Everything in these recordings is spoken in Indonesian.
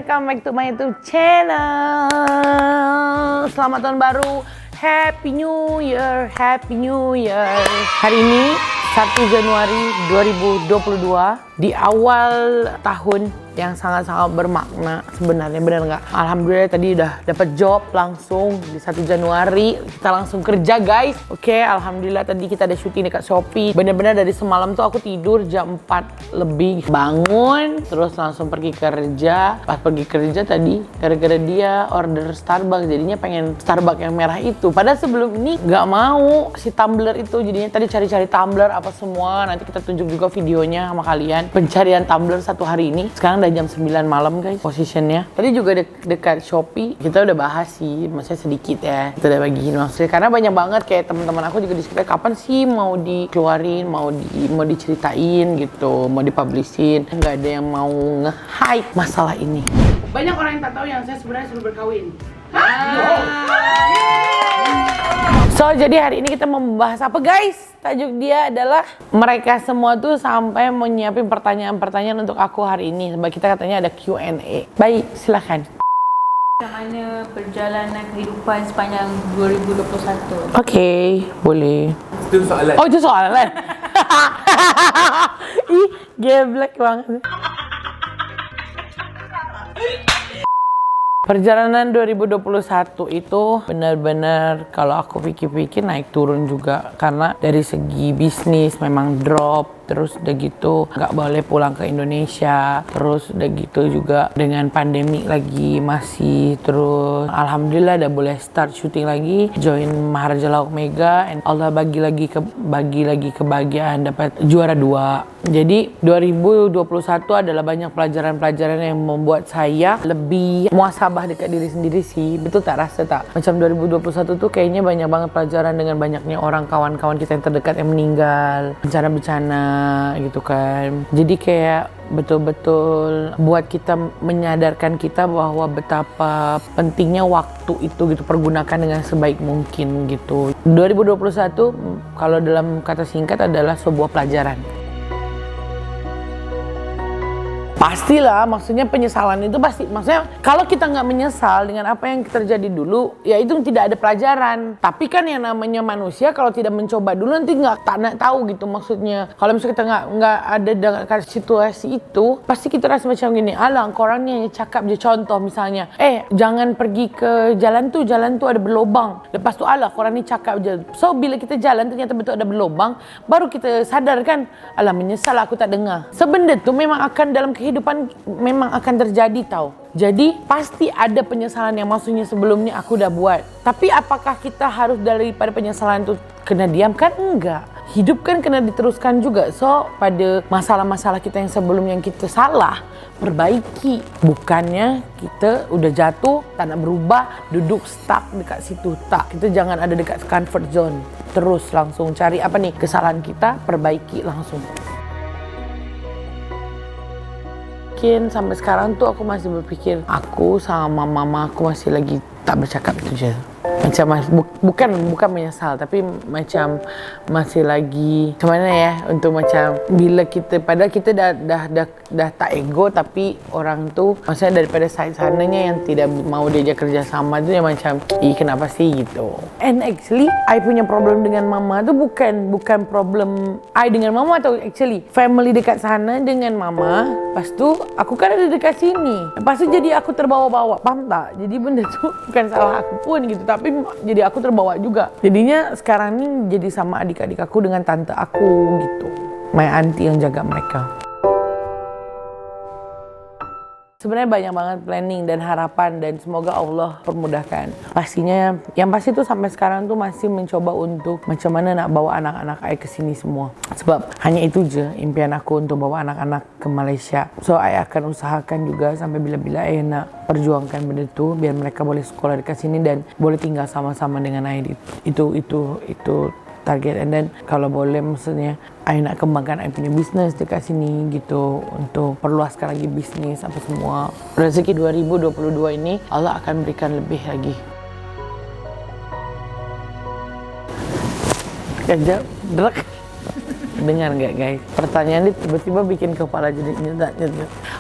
welcome back to my YouTube channel. Selamat tahun baru, Happy New Year, Happy New Year. Hari ini 1 Januari 2022 di awal tahun yang sangat-sangat bermakna sebenarnya, benar nggak? Alhamdulillah tadi udah dapat job langsung di 1 Januari, kita langsung kerja guys. Oke, alhamdulillah tadi kita ada syuting dekat Shopee. Bener-bener dari semalam tuh aku tidur jam 4 lebih, bangun terus langsung pergi kerja. Pas pergi kerja tadi gara-gara dia order Starbucks, jadinya pengen Starbucks yang merah itu. Padahal sebelum ini nggak mau si tumbler itu, jadinya tadi cari-cari tumbler apa semua. Nanti kita tunjuk juga videonya sama kalian pencarian tumbler satu hari ini. Sekarang udah jam 9 malam guys posisinya. Tadi juga dekat Shopee kita udah bahas sih, maksudnya sedikit ya. Kita udah bagiin maksudnya karena banyak banget kayak teman-teman aku juga diskusi kapan sih mau dikeluarin, mau diceritain gitu, mau dipublishin. Nggak ada yang mau nge-hype masalah ini. Banyak orang yang tak tahu yang saya sebenarnya sudah berkawin. So, jadi hari ini kita membahas apa guys? Tajuk dia adalah mereka semua tuh sampai mau nyiapin pertanyaan-pertanyaan untuk aku hari ini. Sebab kita katanya ada Q&A. Baik, silakan. Bagaimana perjalanan kehidupan sepanjang 2021? Oke, boleh. Itu soalan. Oh, itu soalan. Ih, geblek banget. Perjalanan 2021 itu benar-benar kalau aku pikir-pikir naik turun juga, karena dari segi bisnis memang drop, terus udah gitu nggak boleh pulang ke Indonesia, terus udah gitu juga dengan pandemi lagi masih, terus alhamdulillah udah boleh start syuting lagi, join Maharaja Lauk Mega, and Allah bagi lagi kebahagiaan dapat juara 2. Jadi 2021 adalah banyak pelajaran-pelajaran yang membuat saya lebih muasabah dekat diri sendiri sih. Betul tak, rasa tak? Macam 2021 tuh kayaknya banyak banget pelajaran dengan banyaknya orang kawan-kawan kita yang terdekat yang meninggal, bencana-bencana gitu kan. Jadi kayak betul-betul buat kita menyadarkan kita bahwa betapa pentingnya waktu itu gitu, pergunakan dengan sebaik mungkin gitu. 2021 kalau dalam kata singkat adalah sebuah pelajaran. Pastilah, maksudnya penyesalan itu pasti. Maksudnya kalau kita nggak menyesal dengan apa yang terjadi dulu, ya itu tidak ada pelajaran. Tapi kan yang namanya manusia kalau tidak mencoba dulu nanti nggak tahu gitu maksudnya. Kalau misalnya kita nggak ada dengan situasi itu, pasti kita rasa macam gini. Alah, orangnya cakap je, contoh misalnya, jangan pergi ke jalan tuh ada berlobang. Lepas tu alah, orang ni cakap je. So bila kita jalan ternyata betul ada berlobang, baru kita sadar kan, alah menyesal aku tak dengar. Sebenarnya tu memang akan dalam kehidupan memang akan terjadi tau. Jadi pasti ada penyesalan yang maksudnya sebelumnya aku udah buat. Tapi apakah kita harus daripada penyesalan itu kena diamkan? Enggak. Hidup kan kena diteruskan juga. So pada masalah-masalah kita yang sebelum yang kita salah, perbaiki. Bukannya kita udah jatuh, tak nak berubah, duduk stuck dekat situ. Tak, kita jangan ada dekat comfort zone. Terus langsung cari apa nih kesalahan kita, perbaiki langsung. Mungkin sampai sekarang tuh aku masih berpikir aku sama mama aku masih lagi tak bercakap itu je. Macam bukan menyesal, tapi macam masih lagi macam mana ya, untuk macam bila kita padahal kita dah tak ego, tapi orang tu maksudnya daripada side sananya yang tidak mau diajak kerja sama tu yang macam kenapa sih gitu. And actually I punya problem dengan mama tu bukan problem I dengan mama, atau actually family dekat sana dengan mama. Lepas tu aku kan ada dekat sini, lepas tu jadi aku terbawa-bawa, faham tak? Jadi benda tu bukan salah aku pun gitu, tapi jadi aku terbawa juga. Jadinya sekarang ni jadi sama adik-adik aku dengan tante aku gitu, my auntie yang jaga mereka. Sebenarnya banyak banget planning dan harapan, dan semoga Allah permudahkan. Pastinya yang pasti tuh sampai sekarang tuh masih mencoba untuk macam mana nak bawa anak-anak I ke sini semua. Sebab hanya itu je impian aku, untuk bawa anak-anak ke Malaysia. So I akan usahakan juga sampai bila-bila I nak perjuangkan benda tu biar mereka boleh sekolah dekat sini dan boleh tinggal sama-sama dengan I. Itu target. And then kalau boleh maksudnya I nak kembangkan I punya bisnes dekat sini gitu, untuk perluaskan lagi bisnis apa semua. Rezeki 2022 ini Allah akan berikan lebih lagi. Kejap, drek. Dengar nggak guys? Pertanyaan ini tiba-tiba bikin kepala jadi nyedak.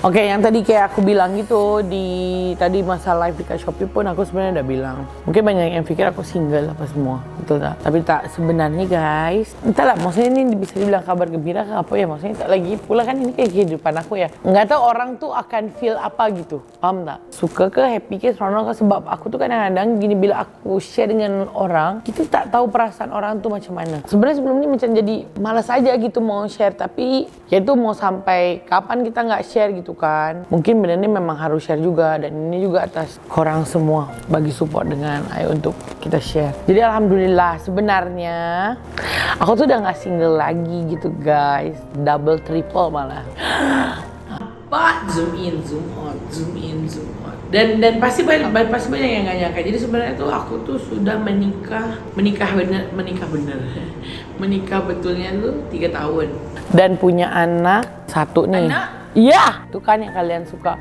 Oke, yang tadi kayak aku bilang gitu di tadi masa live di Shopee pun aku sebenarnya udah bilang. Mungkin banyak yang pikir aku single apa semua, betul tak? Tapi tak, sebenarnya guys. Entahlah, maksudnya ini bisa dibilang kabar gembira ke apa ya? Maksudnya tak lagi pula kan ini kayak kehidupan aku ya. Nggak tahu orang tuh akan feel apa gitu, paham tak? Suka ke happy ke seronok ke, sebab aku tuh kadang-kadang gini, bila aku share dengan orang, kita tak tahu perasaan orang tuh macam mana. Sebenarnya sebelum ini macam jadi malas aja gitu mau share, tapi ya itu mau sampai kapan kita nggak share gitu kan. Mungkin benar ini memang harus share juga, dan ini juga atas korang semua bagi support dengan ayo untuk kita share. Jadi alhamdulillah sebenarnya aku tuh udah nggak single lagi gitu guys, double triple malah. Apa? Zoom in, zoom out, zoom in, zoom out. Dan pasti banyak yang nggak nyangka. Jadi sebenarnya tuh aku tuh sudah menikah betulnya tuh 3 tahun. Dan punya anak 1 nih. Anak? Iya, tuh kan yang kalian suka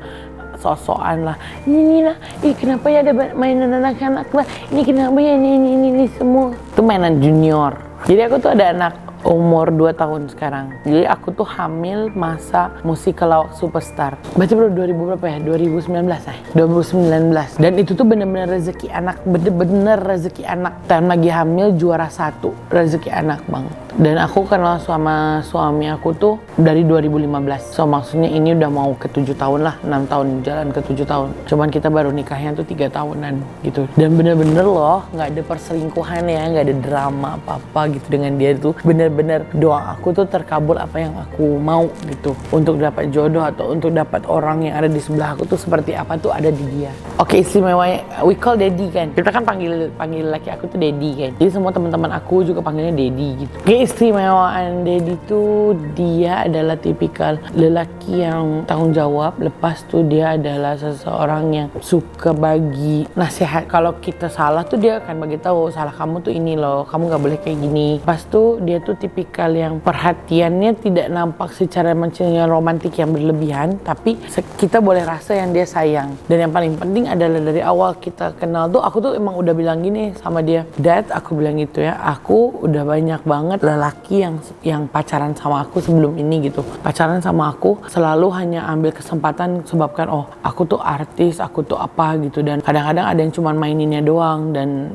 sosokan lah. Ini lah, kenapa ya ada mainan anak-anak lah? Ini kenapa ya ini semua. Itu mainan junior. Jadi aku tuh ada anak umur 2 tahun sekarang. Jadi aku tuh hamil masa musik Lawak Superstar. Berarti baru 2000 berapa ya? 2019 ya? 2019. Dan itu tuh bener-bener rezeki anak, bener-bener rezeki anak. Dan lagi hamil juara 1, rezeki anak bang. Dan aku kenal sama suami aku tuh dari 2015. So maksudnya ini udah mau ke 7 tahun lah, 6 tahun jalan ke 7 tahun. Cuman kita baru nikahnya tuh 3 tahunan gitu. Dan bener-bener loh, nggak ada perselingkuhan ya, nggak ada drama apa-apa gitu dengan dia tuh. Bener-bener doa aku tuh terkabul apa yang aku mau gitu. Untuk dapat jodoh atau untuk dapat orang yang ada di sebelah aku tuh seperti apa tuh ada di dia. Oke, istimewanya we call daddy kan. Kita kan panggil laki aku tuh daddy kan. Jadi semua teman-teman aku juga panggilnya daddy gitu. Keistimewaan daddy tuh dia adalah tipikal lelaki yang tanggung jawab. Lepas tuh dia adalah seseorang yang suka bagi nasihat. Kalau kita salah tuh dia akan bagi tahu, salah kamu tuh ini loh, kamu nggak boleh kayak gini. Lepas tuh dia tuh tipikal yang perhatiannya tidak nampak secara macam romantis yang berlebihan, tapi kita boleh rasa yang dia sayang. Dan yang paling penting adalah dari awal kita kenal tuh aku tuh emang udah bilang gini sama dia, Dad, aku bilang gitu ya, aku udah banyak banget lelaki yang pacaran sama aku sebelum ini gitu. Pacaran sama aku selalu hanya ambil kesempatan sebabkan oh aku tuh artis, aku tuh apa gitu, dan kadang-kadang ada yang cuma maininnya doang dan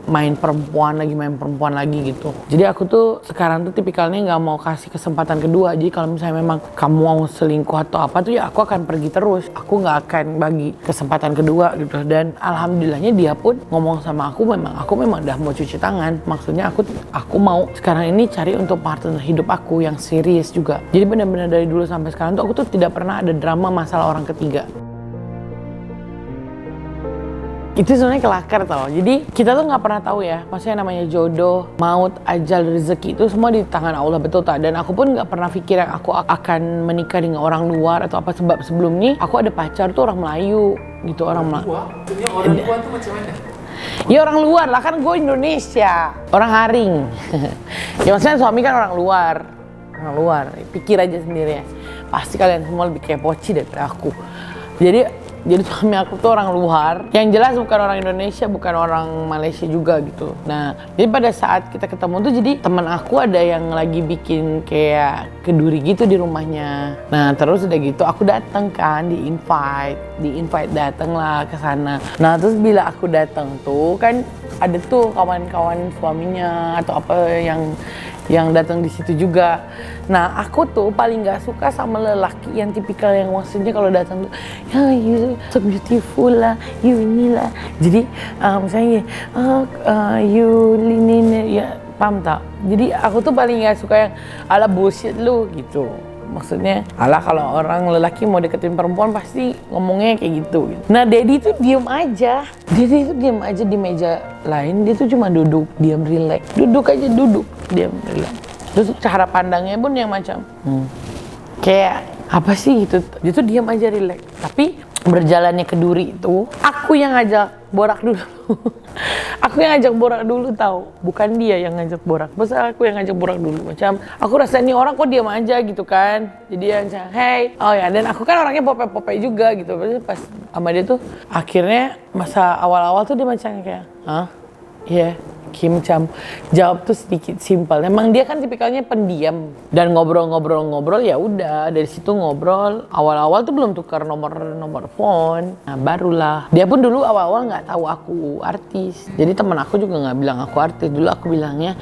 main perempuan lagi gitu. Jadi aku tuh sekarang tuh tipikalnya nggak mau kasih kesempatan kedua. Jadi kalau misalnya memang kamu mau selingkuh atau apa tuh ya aku akan pergi terus. Aku nggak akan bagi kesempatan kedua gitu. Dan alhamdulillahnya dia pun ngomong sama aku memang udah mau cuci tangan. Maksudnya aku mau sekarang ini cari untuk partner hidup aku yang serius juga. Jadi benar-benar dari dulu sampai sekarang tuh aku tuh tidak pernah ada drama masalah orang ketiga. Itu sebenarnya kelakar tau. Jadi kita tuh nggak pernah tahu ya, maksudnya namanya jodoh, maut, ajal, rezeki itu semua di tangan Allah, betul tak? Dan aku pun nggak pernah pikir yang aku akan menikah dengan orang luar atau apa, sebab sebelum ini aku ada pacar tuh orang Melayu gitu, orang Melayu. Orang luar tuh macam mana? Ya orang luar lah, kan gue Indonesia, orang Haring. Ya maksudnya suami kan orang luar. Pikir aja sendiri ya. Pasti kalian semua lebih kepoci daripada aku. Jadi suami aku tuh orang luar, yang jelas bukan orang Indonesia, bukan orang Malaysia juga gitu. Nah, jadi pada saat kita ketemu tuh jadi teman aku ada yang lagi bikin kayak keduri gitu di rumahnya. Nah, terus udah gitu aku datang kan, di invite datang lah ke sana. Nah, terus bila aku datang tuh kan ada tuh kawan-kawan suaminya atau apa yang datang di situ juga. Nah, aku tuh paling nggak suka sama lelaki yang tipikal yang maksudnya kalau datang tuh, ya you so beautiful lah, you inilah. Jadi misalnya, you linin ya, paham tak? Jadi aku tuh paling nggak suka yang ala bullshit lu gitu. Maksudnya, alah kalau orang lelaki mau deketin perempuan pasti ngomongnya kayak gitu. Nah, Daddy tuh diem aja di meja lain. Dia tuh cuma duduk, diam, relax. Duduk, diam, relax. Terus cara pandangnya pun yang macam, kayak apa sih gitu. Dia tuh diam aja, relax. Tapi berjalannya ke duri itu, aku yang ngajak borak dulu. Aku yang ngajak borak dulu tahu, bukan dia yang ngajak borak. Masa aku yang ngajak borak dulu, macam aku rasa ini orang kok diam aja gitu kan. Jadi dia macam, hey, oh ya, dan aku kan orangnya popek-popek juga gitu. Pas sama dia tuh akhirnya masa awal-awal tuh dia macam kayak, hah, iya, Kim macam jawab tuh sedikit simpel. Memang dia kan tipikalnya pendiam dan ngobrol ya udah dari situ ngobrol. Awal-awal tuh belum tukar nomor phone. Nah, barulah. Dia pun dulu awal-awal nggak tahu aku artis. Jadi teman aku juga nggak bilang aku artis. Dulu aku bilangnya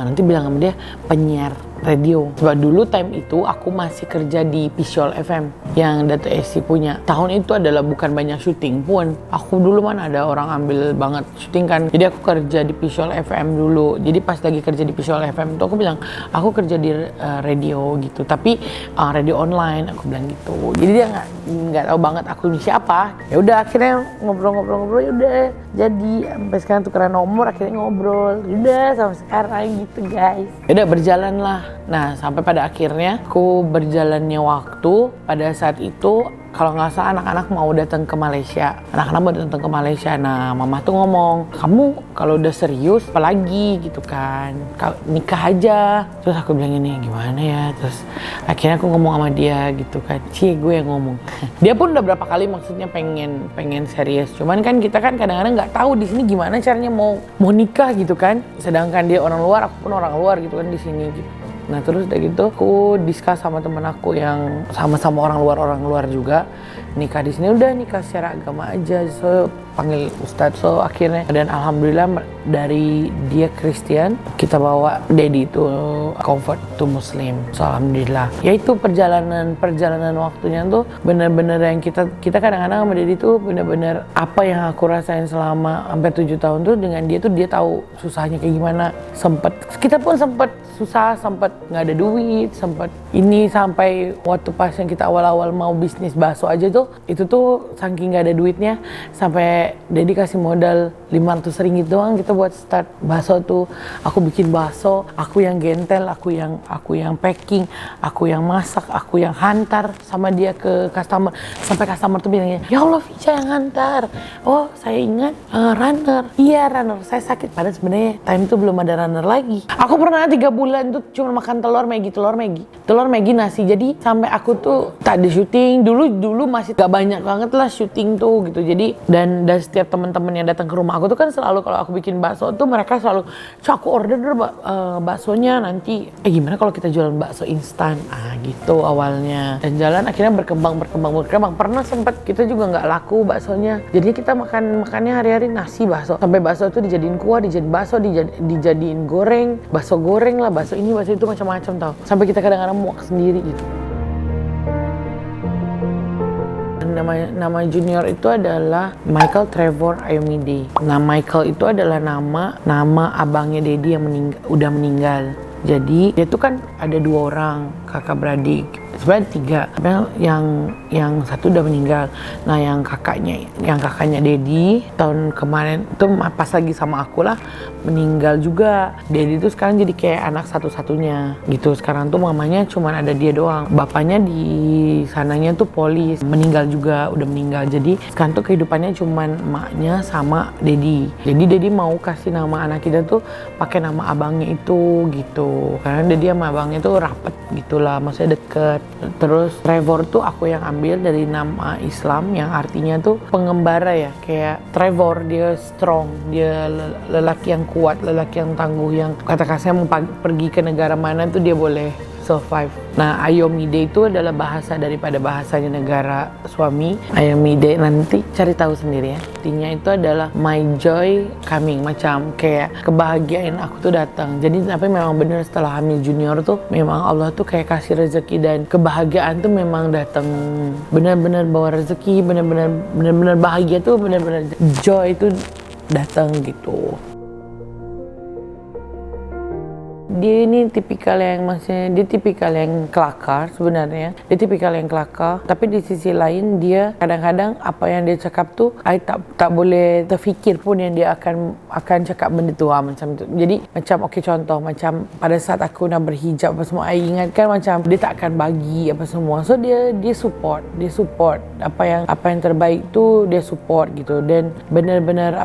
nanti bilang sama dia penyiar radio. Sebab dulu time itu aku masih kerja di Visual FM yang Dato' Esi punya. Tahun itu adalah bukan banyak syuting pun. Aku dulu mana ada orang ambil banget syuting kan. Jadi aku kerja di Visual FM dulu. Jadi pas lagi kerja di Visual FM itu aku bilang aku kerja di radio gitu. Tapi radio online aku bilang gitu. Jadi dia nggak tahu banget aku ini siapa. Ya udah akhirnya ngobrol ya udah jadi sampai sekarang tukeran nomor akhirnya ngobrol. Ya udah sampai sekarang gitu guys. Ya udah berjalan lah. Nah, sampai pada akhirnya aku berjalannya waktu pada saat itu kalau nggak salah anak-anak mau datang ke Malaysia. Anak-anak mau datang ke Malaysia. Nah, mama tuh ngomong, kamu kalau udah serius apalagi gitu kan. Nikah aja. Terus aku bilang ini gimana ya. Terus akhirnya aku ngomong sama dia gitu kan. Gue yang ngomong. Dia pun udah berapa kali maksudnya pengen serius. Cuman kan kita kan kadang-kadang nggak tahu di sini gimana caranya mau nikah gitu kan. Sedangkan dia orang luar, aku pun orang luar gitu kan di sini gitu. Nah terus udah gitu aku diskus sama temen aku yang sama-sama orang luar juga nikah di sini. Udah nikah secara agama aja, so panggil ustadz. So akhirnya dan alhamdulillah dari dia Kristen kita bawa Dedi itu convert to Muslim. So alhamdulillah. Ya itu perjalanan waktunya tuh bener-bener yang kita kadang-kadang sama Dedi tuh bener-bener apa yang aku rasain selama hampir 7 tahun tuh dengan dia tuh dia tahu susahnya kayak gimana. Kita pun sempet susah, sempet nggak ada duit, sempet ini sampai waktu pas yang kita awal-awal mau bisnis bakso aja tuh itu tuh saking nggak ada duitnya sampai Dedi kasih modal 500 ringgit doang gitu buat start bakso tuh. Aku bikin bakso, aku yang gentel, aku yang packing, aku yang masak, aku yang hantar sama dia ke customer. Sampai customer tuh bilangnya, ya Allah Vicha yang hantar. Oh saya ingat runner. Iya runner, saya sakit. Padahal sebenarnya time itu belum ada runner lagi. Aku pernah 3 bulan tuh cuma makan telur Maggi nasi. Jadi sampai aku tuh tak ada syuting. Dulu masih gak banyak banget lah syuting tuh gitu. Jadi dan setiap teman-teman yang datang ke rumah aku tuh kan selalu kalau aku bikin bakso tuh mereka selalu, aku order baksonya nanti. Gimana kalau kita jualan bakso instan? Gitu awalnya. Dan jalan akhirnya berkembang. Pernah sempet kita juga nggak laku baksonya. Jadi kita makannya hari-hari nasi bakso. Sampai bakso tuh dijadiin kuah, dijadiin bakso, dijadiin goreng, bakso goreng lah, bakso ini, bakso itu macam-macam tau. Sampai kita kadang-kadang muak sendiri gitu. Nama junior itu adalah Michael Trevor Ayomide. Nah Michael itu adalah nama abangnya Dedi yang udah meninggal. Jadi dia tuh kan ada 2 orang kakak beradik. Sebenarnya 3, yang satu udah meninggal. Nah yang kakaknya Dedi tahun kemarin tuh pas lagi sama aku lah meninggal juga. Dedi tuh sekarang jadi kayak anak satu-satunya gitu. Sekarang tuh mamanya cuma ada dia doang. Bapaknya di sananya tuh polis, meninggal juga, udah meninggal. Jadi sekarang tuh kehidupannya cuma emaknya sama Dedi. Jadi Dedi mau kasih nama anak kita tuh pakai nama abangnya itu gitu. Karena Dedi sama abangnya tuh rapet gitulah, maksudnya deket. Terus Trevor tuh aku yang ambil dari nama Islam yang artinya tuh pengembara ya. Kayak Trevor dia strong, dia lelaki yang kuat, lelaki yang tangguh, yang kata-katanya mau pergi ke negara mana tuh dia boleh survive. Nah Ayomide itu adalah bahasa daripada bahasanya negara suami. Ayomide nanti cari tahu sendiri ya. Artinya itu adalah my joy coming, macam kayak kebahagiaan aku tuh datang. Jadi tapi memang benar setelah hamil junior tuh memang Allah tuh kayak kasih rezeki dan kebahagiaan tuh memang datang. Benar-benar bawa rezeki, benar-benar bahagia tuh, benar-benar joy itu datang gitu. Dia ini tipikal yang kelakar sebenarnya. Dia tipikal yang kelakar, tapi di sisi lain dia kadang-kadang apa yang dia cakap tuh I tak boleh terfikir pun yang dia akan cakap benda tu macam tu. Jadi macam contoh macam pada saat aku nak berhijab apa semua, I ingatkan macam dia tak akan bagi apa semua. So dia support apa yang terbaik tu dia support gitu. Dan benar-benar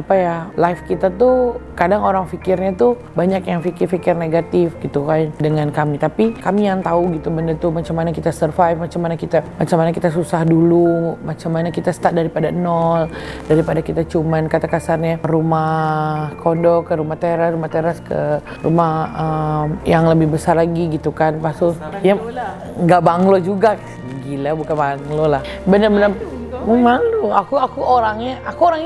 life kita tuh kadang orang fikirnya tuh banyak yang fikir negatif. kooperatif gitu kan dengan kami, tapi kami yang tahu gitu benda tuh macam mana kita survive, macam mana kita susah dulu, macam mana kita start daripada nol, daripada kita cuman kata kasarnya rumah kondo ke rumah teras ke rumah yang lebih besar lagi gitu kan. Pas tu ya nggak banglo juga, gila bukan banglo lah, benar-benar malu. Aku orangnya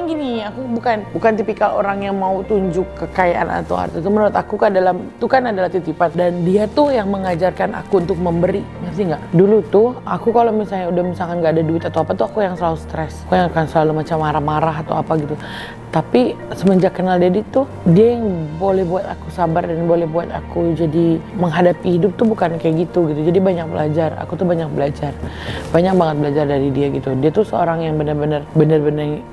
gini, aku bukan tipikal orang yang mau tunjuk kekayaan atau harta. Itu menurut aku itu kan adalah titipan, dan dia tuh yang mengajarkan aku untuk memberi, ngerti nggak? Dulu tuh aku kalau misalnya udah misalkan nggak ada duit atau apa tuh aku yang selalu stres, aku yang akan selalu macam marah-marah atau apa gitu. Tapi semenjak kenal Dedi tuh, dia yang boleh buat aku sabar dan boleh buat aku jadi menghadapi hidup tuh bukan kayak gitu. Jadi banyak belajar, aku tuh banyak banget belajar dari dia gitu. Dia tuh seorang yang benar-benar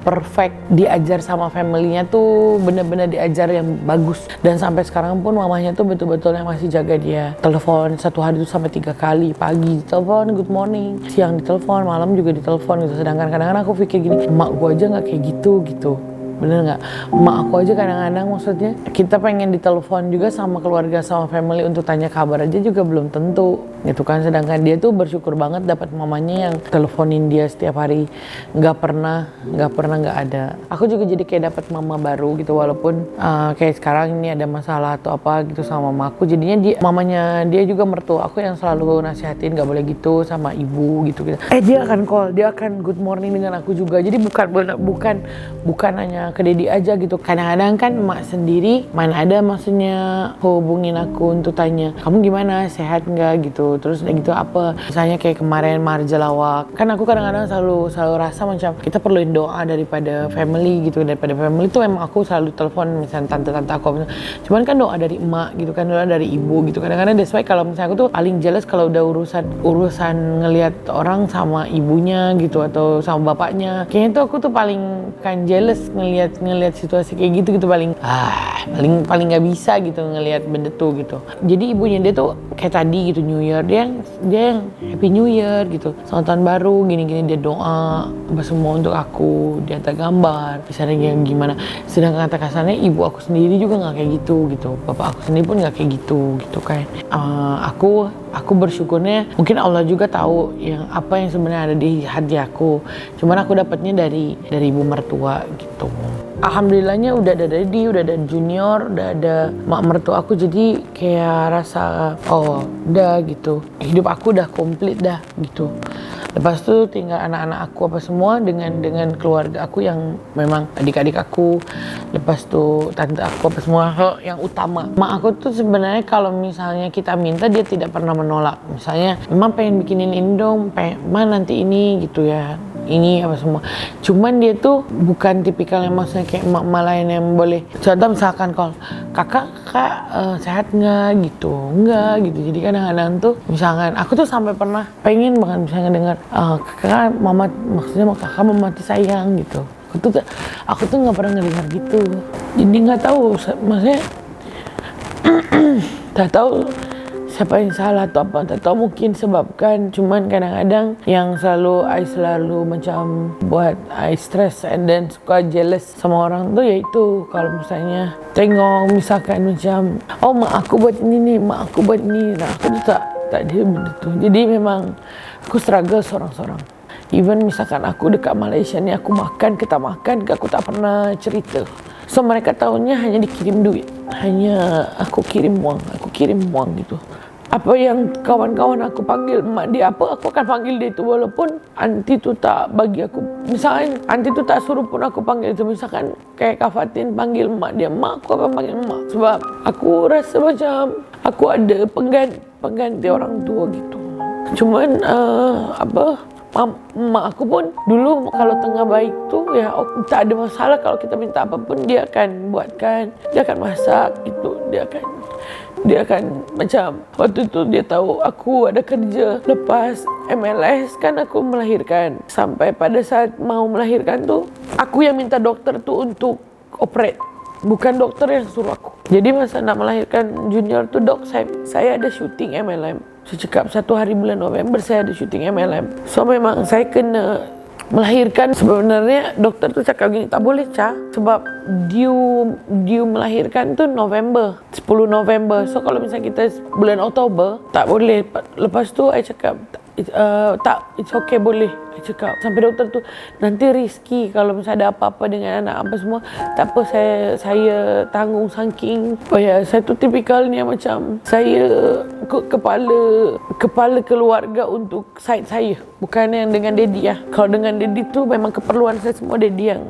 perfect, diajar sama family-nya tuh benar-benar diajar yang bagus. Dan sampai sekarang pun mamanya tuh betul-betul yang masih jaga dia. Telepon satu hari tuh sampai 3 kali, pagi telepon good morning, siang ditelepon, malam juga ditelepon gitu. Sedangkan kadang-kadang aku pikir gini, emak gua aja nggak kayak gitu. Bener nggak? Emak aku aja kadang-kadang maksudnya kita pengen ditelepon juga sama keluarga, sama family untuk tanya kabar aja juga belum tentu gitu kan. Sedangkan dia tuh bersyukur banget dapat mamanya yang teleponin dia setiap hari, nggak pernah nggak ada. Aku juga jadi kayak dapat mama baru gitu, walaupun kayak sekarang ini ada masalah atau apa gitu sama mama aku, jadinya mamanya dia juga mertua aku yang selalu nasihatin nggak boleh gitu sama ibu gitu. Dia akan call, dia akan good morning dengan aku juga. Jadi bukan hanya ke Dedi aja gitu. Kadang-kadang kan emak sendiri mana ada maksudnya hubungin aku untuk tanya kamu gimana, sehat nggak gitu. Terus gitu apa, misalnya kayak kemarin Marja lawak kan, aku kadang-kadang selalu rasa macam kita perluin doa daripada family gitu. Daripada family tuh emang aku selalu telepon misalnya tante-tante aku, cuman kan doa dari emak gitu kan, doa dari ibu gitu. Kadang-kadang that's why kalau misalnya aku tuh paling jealous kalau udah urusan ngelihat orang sama ibunya gitu atau sama bapaknya. Kayaknya tuh aku tuh paling kan jealous ngelihat situasi kayak gitu paling nggak bisa gitu ngelihat benda tuh gitu. Jadi ibunya dia tuh kayak tadi gitu, New Year dia yang Happy New Year gitu, selamat tahun baru gini dia doa apa semua untuk aku, dia hantar gambar misalnya gimana. Sedangkan kata kasarnya ibu aku sendiri juga nggak kayak gitu, bapak aku sendiri pun nggak kayak gitu kan. Aku bersyukurnya mungkin Allah juga tahu apa yang sebenarnya ada di hati aku, cuman aku dapatnya dari ibu mertua gitu. Alhamdulillahnya udah ada Dedi, udah ada Junior, udah ada mak mertua aku, jadi kayak rasa udah gitu, hidup aku udah komplit dah gitu. Lepas itu tinggal anak-anak aku apa semua dengan keluarga aku yang memang adik-adik aku. Lepas itu tante aku apa semua yang utama. Mak aku tuh sebenarnya kalau misalnya kita minta dia tidak pernah menolak. Misalnya memang pengen bikinin ini dong, nanti ini gitu ya, ini apa semua. Cuman dia tuh bukan tipikal yang maksudnya kayak emak-emak lain yang boleh. Contoh misalkan kalau kakak sehat nggak gitu, nggak gitu. Jadi kadang-kadang tuh misalkan aku tuh sampai pernah pengen banget misalnya dengar kakak mati sayang gitu. Aku tuh nggak pernah ngedengar gitu. Jadi nggak tahu, maksudnya tak tahu siapa yang salah atau apa, tak tahu mungkin sebabkan. Cuman kadang-kadang yang selalu macam buat I stress and then suka jealous sama orang tuh yaitu kalau misalnya tengok misalkan macam mak aku buat ini nih, mak aku buat ini, nah aku tuh tak dia begitu. Jadi memang aku struggle seorang-seorang. Even misalkan aku dekat Malaysia ni, aku kita makan, aku tak pernah cerita. So mereka tahunya hanya dikirim duit, hanya aku kirim uang gitu. Apa yang kawan-kawan aku panggil mak dia apa, aku akan panggil dia itu walaupun anti tu tak bagi aku. Misalkan anti tu tak suruh pun aku panggil itu. Misalkan kayak Kak Fatin panggil mak dia, mak aku akan panggil mak. Sebab aku rasa macam aku ada pengganti orang tua gitu. Cuman mak aku pun dulu kalau tengah baik tuh ya tak ada masalah, kalau kita minta apapun dia akan buatkan, dia akan masak gitu, dia akan macam waktu itu dia tahu aku ada kerja lepas MLS kan aku melahirkan, sampai pada saat mau melahirkan tuh aku yang minta dokter tuh untuk operate, bukan dokter yang suruh aku. Jadi masa nak melahirkan Junior tuh dok, saya ada syuting MLM. Saya cakap 1 hari bulan November saya ada syuting MLM. So memang saya kena melahirkan sebenarnya dokter tuh cakap gini, tak boleh sebab due melahirkan tuh November, 10 November. So kalau misalnya kita bulan Oktober tak boleh. Lepas tu I cakap tak, it's okay, boleh. I cakap sampai doktor tu, nanti risky kalau misalnya ada apa-apa dengan anak apa semua. Tak apa, saya tanggung saking. Oh ya, saya tu tipikal ni yang macam saya kepala keluarga untuk side saya, bukan yang dengan daddy lah. Kalau dengan daddy tu memang keperluan saya semua daddy yang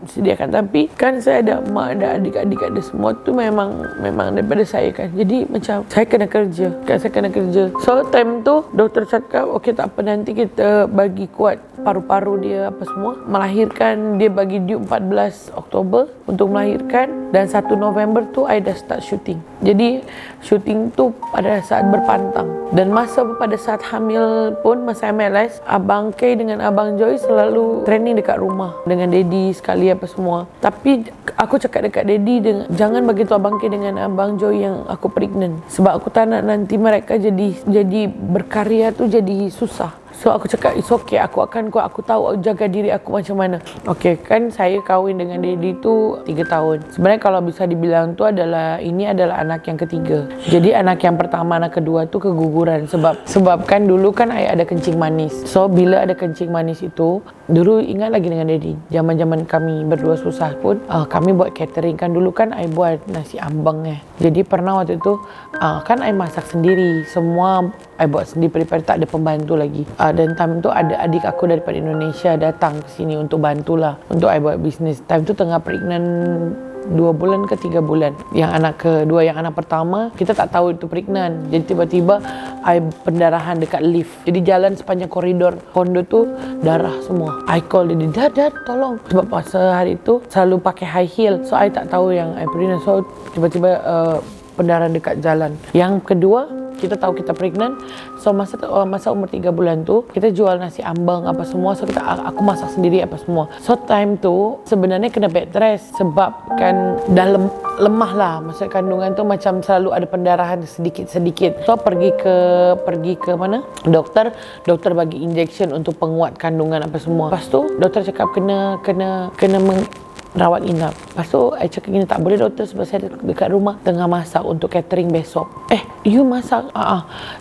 sediakan, tapi kan saya ada mak, ada adik-adik, ada semua tu memang daripada saya kan. Jadi macam saya kena kerja. So time tu doktor cakap okey, tak apa, nanti kita bagi kuat paru-paru dia apa semua. Melahirkan dia bagi due 14 Oktober untuk melahirkan, dan 1 November tu I dah start shooting. Jadi shooting tu pada saat berpantang, dan pada saat hamil pun, masa MLS, Abang Kay dengan Abang Joy selalu training dekat rumah dengan daddy sekali apa semua. Tapi aku cakap dekat daddy, jangan bagi tahu Abang Kay dengan Abang Joy yang aku pregnant, sebab aku tak nak nanti mereka jadi berkarya tu jadi susah. So aku cakap it's okay, aku akan kuat, aku tahu jaga diri aku macam mana. Okay, kan saya kahwin dengan daddy tu 3 tahun. Sebenarnya kalau bisa dibilang tu ini adalah anak yang ketiga. Jadi anak yang pertama, anak kedua tu keguguran sebab kan dulu kan I ada kencing manis. So bila ada kencing manis itu, dulu ingat lagi dengan daddy, zaman kami berdua susah pun, kami buat catering. Kan dulu kan I buat nasi ambeng Jadi pernah waktu itu kan I masak sendiri, semua I buat sendiri, tak ada pembantu lagi. Dan time tu ada adik aku daripada Indonesia datang ke sini untuk bantulah, untuk I buat bisnes. Time tu tengah pregnant 2 bulan ke 3 bulan. Yang anak kedua, yang anak pertama kita tak tahu itu pregnant. Jadi tiba-tiba I pendarahan dekat lift. Jadi jalan sepanjang koridor kondo tu darah semua. I call dia, Dad tolong. Sebab masa hari tu selalu pakai high heel, so I tak tahu yang I pregnant. So tiba-tiba pendarahan dekat jalan. Yang kedua, kita tahu kita pregnant. So masa umur 3 bulan tu kita jual nasi ambeng apa semua. So aku masak sendiri apa semua. So time tu sebenarnya kena bed rest sebab kan dah lemah lah. Masa kandungan tu macam selalu ada pendarahan sedikit-sedikit. So pergi ke mana? Doktor bagi injection untuk penguat kandungan apa semua. Lepas tu doktor cakap kena rawat inap. Lepas tu I cakap gini, tak boleh doktor sebab saya dekat rumah tengah masak untuk catering besok. You masak?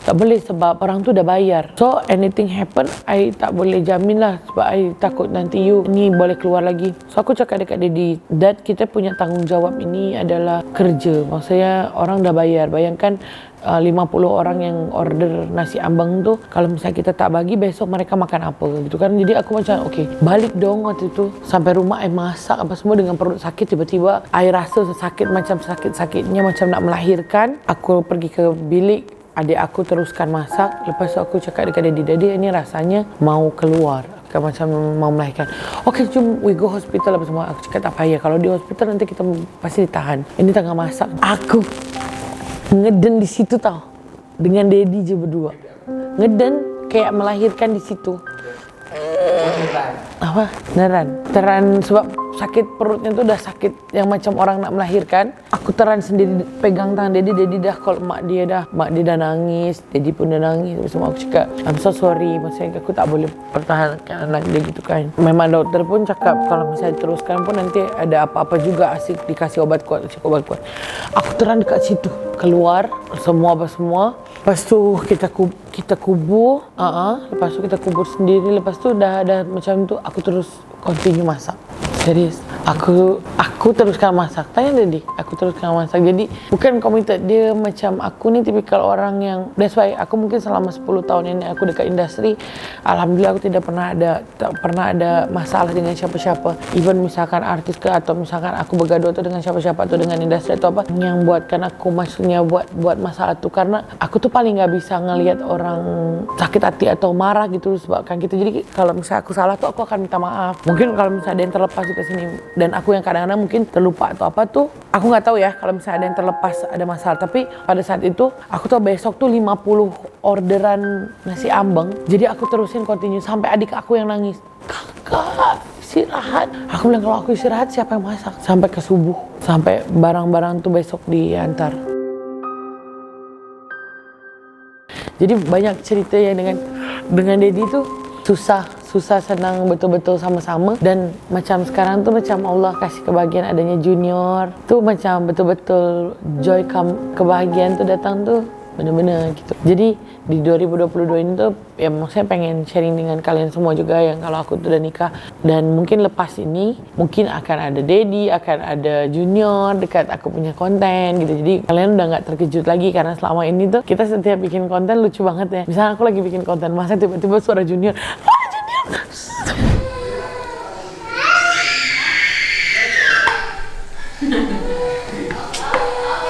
Tak boleh sebab orang tu dah bayar. So anything happen, I tak boleh jamin lah sebab I takut nanti you ni boleh keluar lagi. So aku cakap dekat daddy, Dad, kita punya tanggungjawab ini adalah kerja. Maksudnya orang dah bayar. Bayangkan 50 orang yang order nasi ambeng tu, kalau misalnya kita tak bagi, besok mereka makan apa gitu kan. Jadi aku macam okay, balik dong. Waktu tu sampai rumah I masak apa semua dengan perut sakit. Tiba-tiba I rasa sakit, macam sakit-sakitnya macam nak melahirkan. Aku pergi ke bilik, adik aku teruskan masak. Lepas tu aku cakap dekat daddy, ini rasanya mau keluar, macam mau melahirkan. Okay, jom we go hospital apa semua. Aku cakap tak payah, kalau di hospital nanti kita pasti ditahan. Ini tengah masak. Aku ngeden di situ tau, dengan daddy je berdua. Ngeden kayak melahirkan di situ. Apa? Teran sebab sakit perutnya tu dah sakit yang macam orang nak melahirkan. Aku teran sendiri pegang tangan daddy dah call mak dia dah nangis, daddy pun dah nangis. Semua aku cakap I'm so sorry, maksudnya aku tak boleh pertahankan anak dia gitu kan. Memang doktor pun cakap kalau misalnya teruskan pun nanti ada apa-apa juga, asyik dikasih obat kuat. Aku teran dekat situ, keluar semua apa semua. Lepas tu kita kubur. Lepas tu kita kubur sendiri. Lepas tu dah macam tu aku terus continue masak. Serius, aku teruskan masak. Tanya daddy, aku teruskan masak. Jadi bukan committed. Dia macam aku ni tipikal orang yang, that's why aku mungkin selama 10 tahun ini aku dekat industri, alhamdulillah aku tak pernah ada masalah dengan siapa-siapa. Even misalkan artis ke, atau misalkan aku bergaduh tu dengan siapa-siapa atau dengan industri atau apa yang buatkan aku maksudnya buat masalah tu, karena aku tu paling nggak bisa ngelihat orang sakit hati atau marah gitu sebabkan kita. Jadi kalau misalnya aku salah tu aku akan minta maaf. Mungkin kalau misalnya ada yang terlepas di sini dan aku yang kadang-kadang mungkin terlupa atau apa tuh, aku nggak tahu ya kalau misalnya ada yang terlepas, ada masalah. Tapi pada saat itu aku tuh besok tuh 50 orderan nasi ambeng. Jadi aku terusin continue sampai adik aku yang nangis, kakak istirahat. Aku bilang kalau aku istirahat siapa yang masak? Sampai ke subuh, sampai barang-barang tuh besok diantar. Jadi banyak cerita yang dengan daddy tuh susah susah senang betul-betul sama-sama. Dan macam sekarang tuh macam Allah kasih kebahagiaan adanya junior. Tuh macam betul-betul joy kebahagiaan tuh datang tuh bener-bener gitu. Jadi di 2022 ini tuh ya maksudnya pengen sharing dengan kalian semua juga yang kalau aku tuh udah nikah. Dan mungkin lepas ini mungkin akan ada daddy, akan ada junior dekat aku punya konten gitu. Jadi kalian udah gak terkejut lagi karena selama ini tuh kita setiap bikin konten lucu banget ya. Misalnya aku lagi bikin konten masa tiba-tiba suara junior, junior.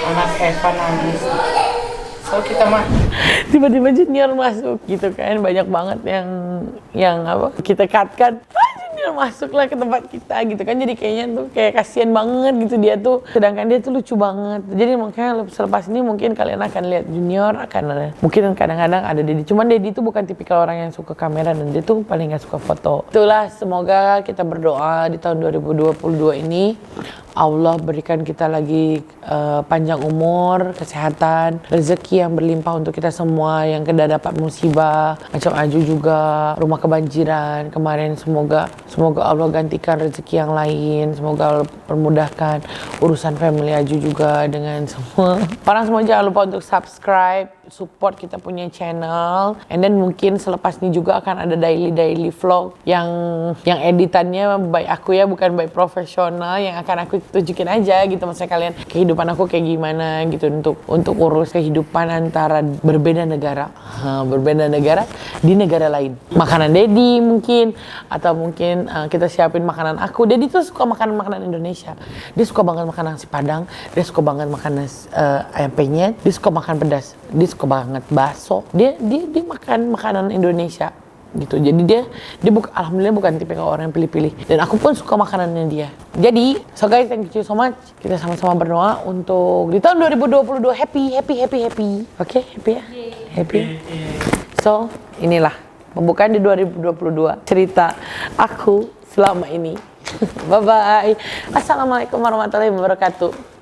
Anak Evan nangis. So kita mah Tiba-tiba junior masuk gitu kan, banyak banget yang apa kita cut junior masuklah ke tempat kita gitu kan, jadi kayaknya tuh kayak kasihan banget gitu dia tuh, sedangkan dia tuh lucu banget. Jadi makanya selepas ini mungkin kalian akan lihat junior, akan mungkin kadang-kadang ada Dedi, cuman Dedi tuh bukan tipikal orang yang suka kamera dan dia tuh paling gak suka foto. Itulah, semoga kita berdoa di tahun 2022 ini Allah berikan kita lagi panjang umur, kesehatan, rezeki yang berlimpah untuk kita semua yang kena dapat musibah. Macam Aju juga, rumah kebanjiran kemarin, semoga Allah gantikan rezeki yang lain. Semoga Allah permudahkan urusan family Aju juga dengan semua. Orang semua jangan lupa untuk subscribe, support kita punya channel. And then mungkin selepas ini juga akan ada daily vlog yang editannya by aku ya, bukan by profesional, yang akan aku tunjukin aja gitu, maksudnya kalian kehidupan aku kayak gimana gitu, untuk urus kehidupan antara berbeda negara di negara lain. Makanan Dedi mungkin, atau mungkin kita siapin makanan aku. Dedi tuh suka makanan Indonesia. Dia suka banget makan nasi Padang, dia suka banget makan ayam penyet, dia suka makan pedas, dia suka banget bakso. Dia makan makanan Indonesia gitu. Jadi dia alhamdulillah bukan tipikal orang yang pilih-pilih. Dan aku pun suka makanannya dia. Jadi, so guys, thank you so much. Kita sama-sama berdoa untuk di tahun 2022 happy. Oke, happy ya? Happy. So, inilah pembukaan di 2022 cerita aku selama ini. Bye bye. Assalamualaikum warahmatullahi wabarakatuh.